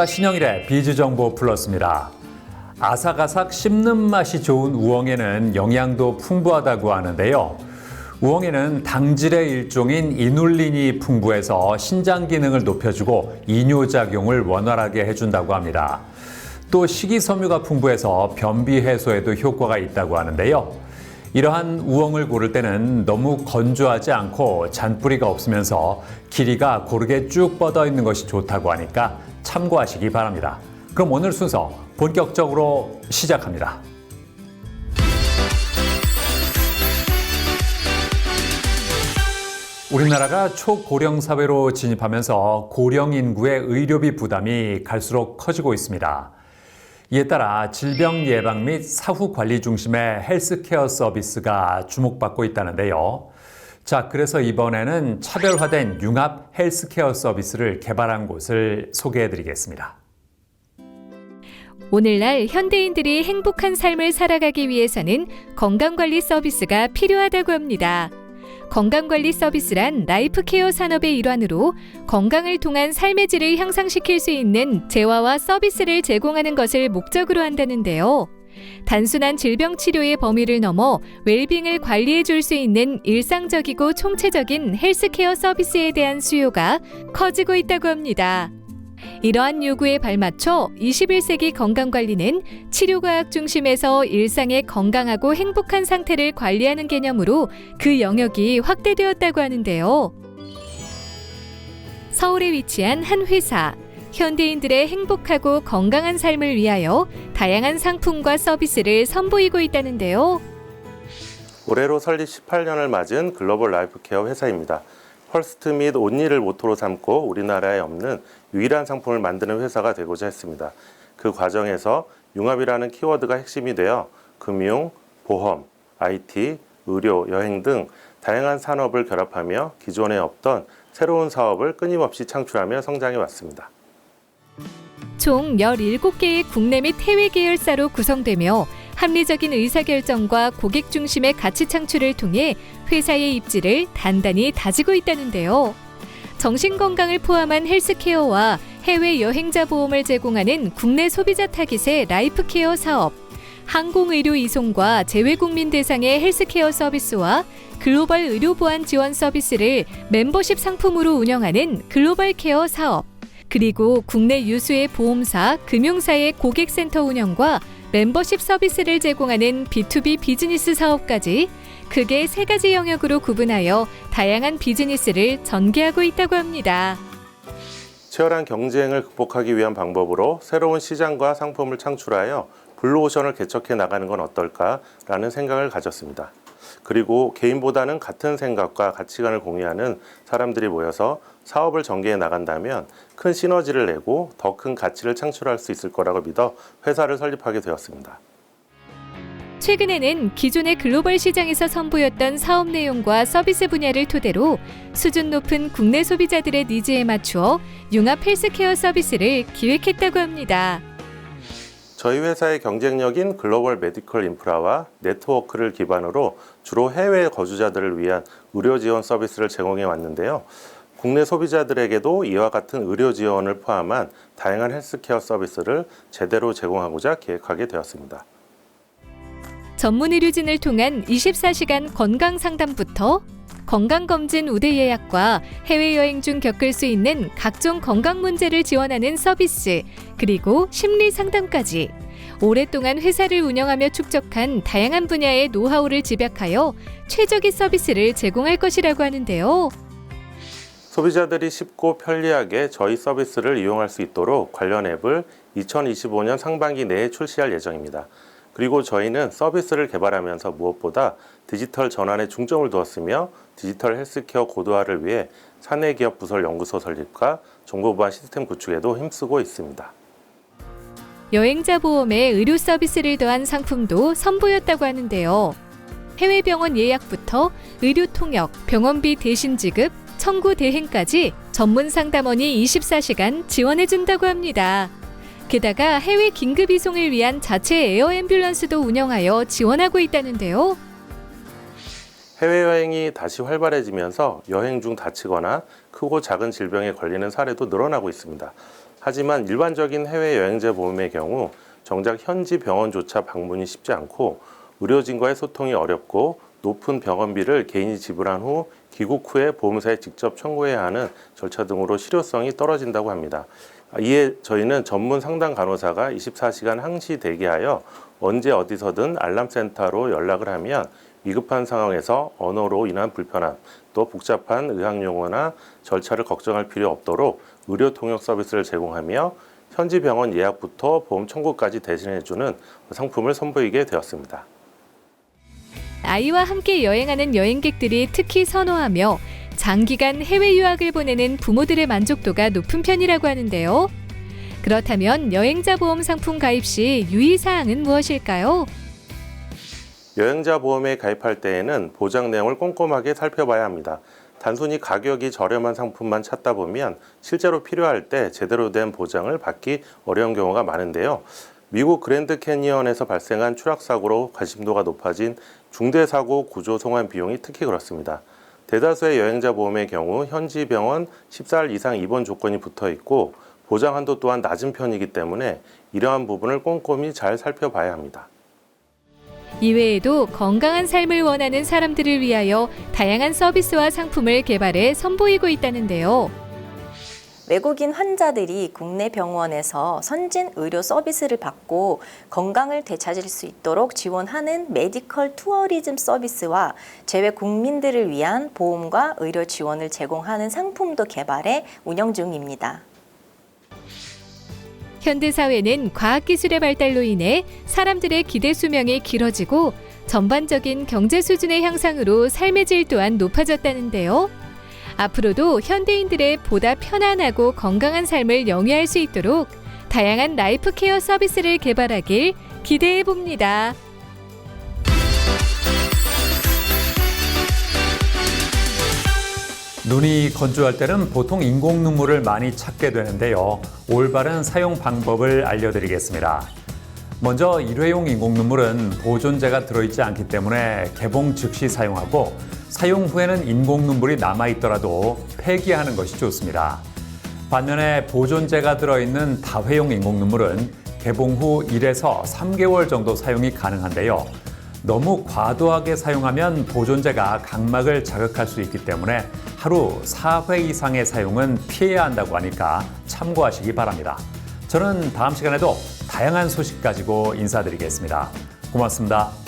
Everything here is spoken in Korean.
신영일의 비즈정보 플러스입니다. 아삭아삭 씹는 맛이 좋은 우엉에는 영양도 풍부하다고 하는데요. 우엉에는 당질의 일종인 이눌린이 풍부해서 신장 기능을 높여주고 이뇨작용을 원활하게 해준다고 합니다. 또 식이섬유가 풍부해서 변비 해소에도 효과가 있다고 하는데요. 이러한 우엉을 고를 때는 너무 건조하지 않고 잔뿌리가 없으면서 길이가 고르게 쭉 뻗어 있는 것이 좋다고 하니까 참고하시기 바랍니다. 그럼 오늘 순서 본격적으로 시작합니다. 우리나라가 초고령 사회로 진입하면서 고령 인구의 의료비 부담이 갈수록 커지고 있습니다. 이에 따라 질병 예방 및 사후 관리 중심의 헬스케어 서비스가 주목받고 있다는데요. 자, 그래서 이번에는 차별화된 융합 헬스케어 서비스를 개발한 곳을 소개해드리겠습니다. 오늘날 현대인들이 행복한 삶을 살아가기 위해서는 건강관리 서비스가 필요하다고 합니다. 건강관리 서비스란 라이프케어 산업의 일환으로 건강을 통한 삶의 질을 향상시킬 수 있는 재화와 서비스를 제공하는 것을 목적으로 한다는데요. 단순한 질병 치료의 범위를 넘어 웰빙을 관리해 줄 수 있는 일상적이고 총체적인 헬스케어 서비스에 대한 수요가 커지고 있다고 합니다. 이러한 요구에 발맞춰 21세기 건강관리는 치료과학 중심에서 일상의 건강하고 행복한 상태를 관리하는 개념으로 그 영역이 확대되었다고 하는데요. 서울에 위치한 한 회사, 현대인들의 행복하고 건강한 삶을 위하여 다양한 상품과 서비스를 선보이고 있다는데요. 올해로 설립 18년을 맞은 글로벌 라이프케어 회사입니다. 퍼스트 및 온리를 모토로 삼고 우리나라에 없는 유일한 상품을 만드는 회사가 되고자 했습니다. 그 과정에서 융합이라는 키워드가 핵심이 되어 금융, 보험, IT, 의료, 여행 등 다양한 산업을 결합하며 기존에 없던 새로운 사업을 끊임없이 창출하며 성장해 왔습니다. 총 17개의 국내 및 해외 계열사로 구성되며 합리적인 의사결정과 고객 중심의 가치 창출을 통해 회사의 입지를 단단히 다지고 있다는데요. 정신건강을 포함한 헬스케어와 해외 여행자 보험을 제공하는 국내 소비자 타깃의 라이프케어 사업, 항공의료 이송과 재외국민 대상의 헬스케어 서비스와 글로벌 의료보안 지원 서비스를 멤버십 상품으로 운영하는 글로벌 케어 사업, 그리고 국내 유수의 보험사, 금융사의 고객센터 운영과 멤버십 서비스를 제공하는 B2B 비즈니스 사업까지 크게 3가지 영역으로 구분하여 다양한 비즈니스를 전개하고 있다고 합니다. 치열한 경쟁을 극복하기 위한 방법으로 새로운 시장과 상품을 창출하여 블루오션을 개척해 나가는 건 어떨까라는 생각을 가졌습니다. 그리고 개인보다는 같은 생각과 가치관을 공유하는 사람들이 모여서 사업을 전개해 나간다면 큰 시너지를 내고 더 큰 가치를 창출할 수 있을 거라고 믿어 회사를 설립하게 되었습니다. 최근에는 기존의 글로벌 시장에서 선보였던 사업 내용과 서비스 분야를 토대로 수준 높은 국내 소비자들의 니즈에 맞추어 융합 헬스케어 서비스를 기획했다고 합니다. 저희 회사의 경쟁력인 글로벌 메디컬 인프라와 네트워크를 기반으로 주로 해외 거주자들을 위한 의료 지원 서비스를 제공해 왔는데요. 국내 소비자들에게도 이와 같은 의료 지원을 포함한 다양한 헬스케어 서비스를 제대로 제공하고자 기획하게 되었습니다. 전문 의료진을 통한 24시간 건강 상담부터 건강검진 우대 예약과 해외여행 중 겪을 수 있는 각종 건강 문제를 지원하는 서비스, 그리고 심리 상담까지 오랫동안 회사를 운영하며 축적한 다양한 분야의 노하우를 집약하여 최적의 서비스를 제공할 것이라고 하는데요. 소비자들이 쉽고 편리하게 저희 서비스를 이용할 수 있도록 관련 앱을 2025년 상반기 내에 출시할 예정입니다. 그리고 저희는 서비스를 개발하면서 무엇보다 디지털 전환에 중점을 두었으며 디지털 헬스케어 고도화를 위해 사내기업 부설 연구소 설립과 정보보안 시스템 구축에도 힘쓰고 있습니다. 여행자 보험에 의료 서비스를 더한 상품도 선보였다고 하는데요. 해외 병원 예약부터 의료 통역, 병원비 대신 지급, 청구 대행까지 전문 상담원이 24시간 지원해준다고 합니다. 게다가 해외 긴급 이송을 위한 자체 에어 앰뷸런스도 운영하여 지원하고 있다는데요. 해외여행이 다시 활발해지면서 여행 중 다치거나 크고 작은 질병에 걸리는 사례도 늘어나고 있습니다. 하지만 일반적인 해외여행자 보험의 경우 정작 현지 병원조차 방문이 쉽지 않고 의료진과의 소통이 어렵고 높은 병원비를 개인이 지불한 후 귀국 후에 보험사에 직접 청구해야 하는 절차 등으로 실효성이 떨어진다고 합니다. 이에 저희는 전문 상담 간호사가 24시간 항시 대기하여 언제 어디서든 알람센터로 연락을 하면 위급한 상황에서 언어로 인한 불편함, 또 복잡한 의학용어나 절차를 걱정할 필요 없도록 의료 통역 서비스를 제공하며 현지 병원 예약부터 보험 청구까지 대신해주는 상품을 선보이게 되었습니다. 아이와 함께 여행하는 여행객들이 특히 선호하며 장기간 해외 유학을 보내는 부모들의 만족도가 높은 편이라고 하는데요. 그렇다면 여행자 보험 상품 가입 시 유의사항은 무엇일까요? 여행자 보험에 가입할 때에는 보장 내용을 꼼꼼하게 살펴봐야 합니다. 단순히 가격이 저렴한 상품만 찾다 보면 실제로 필요할 때 제대로 된 보장을 받기 어려운 경우가 많은데요. 미국 그랜드 캐니언에서 발생한 추락사고로 관심도가 높아진 중대사고 구조 송환 비용이 특히 그렇습니다. 대다수의 여행자 보험의 경우 현지 병원 14일 이상 입원 조건이 붙어 있고 보장 한도 또한 낮은 편이기 때문에 이러한 부분을 꼼꼼히 잘 살펴봐야 합니다. 이외에도 건강한 삶을 원하는 사람들을 위하여 다양한 서비스와 상품을 개발해 선보이고 있다는데요. 외국인 환자들이 국내 병원에서 선진 의료 서비스를 받고 건강을 되찾을 수 있도록 지원하는 메디컬 투어리즘 서비스와 재외 국민들을 위한 보험과 의료 지원을 제공하는 상품도 개발해 운영 중입니다. 현대사회는 과학기술의 발달로 인해 사람들의 기대 수명이 길어지고 전반적인 경제 수준의 향상으로 삶의 질 또한 높아졌다는데요. 앞으로도 현대인들의 보다 편안하고 건강한 삶을 영위할 수 있도록 다양한 라이프 케어 서비스를 개발하길 기대해 봅니다. 눈이 건조할 때는 보통 인공 눈물을 많이 찾게 되는데요. 올바른 사용 방법을 알려드리겠습니다. 먼저 일회용 인공 눈물은 보존제가 들어있지 않기 때문에 개봉 즉시 사용하고 사용 후에는 인공 눈물이 남아있더라도 폐기하는 것이 좋습니다. 반면에 보존제가 들어있는 다회용 인공 눈물은 개봉 후 1에서 3개월 정도 사용이 가능한데요. 너무 과도하게 사용하면 보존제가 각막을 자극할 수 있기 때문에 하루 4회 이상의 사용은 피해야 한다고 하니까 참고하시기 바랍니다. 저는 다음 시간에도 다양한 소식 가지고 인사드리겠습니다. 고맙습니다.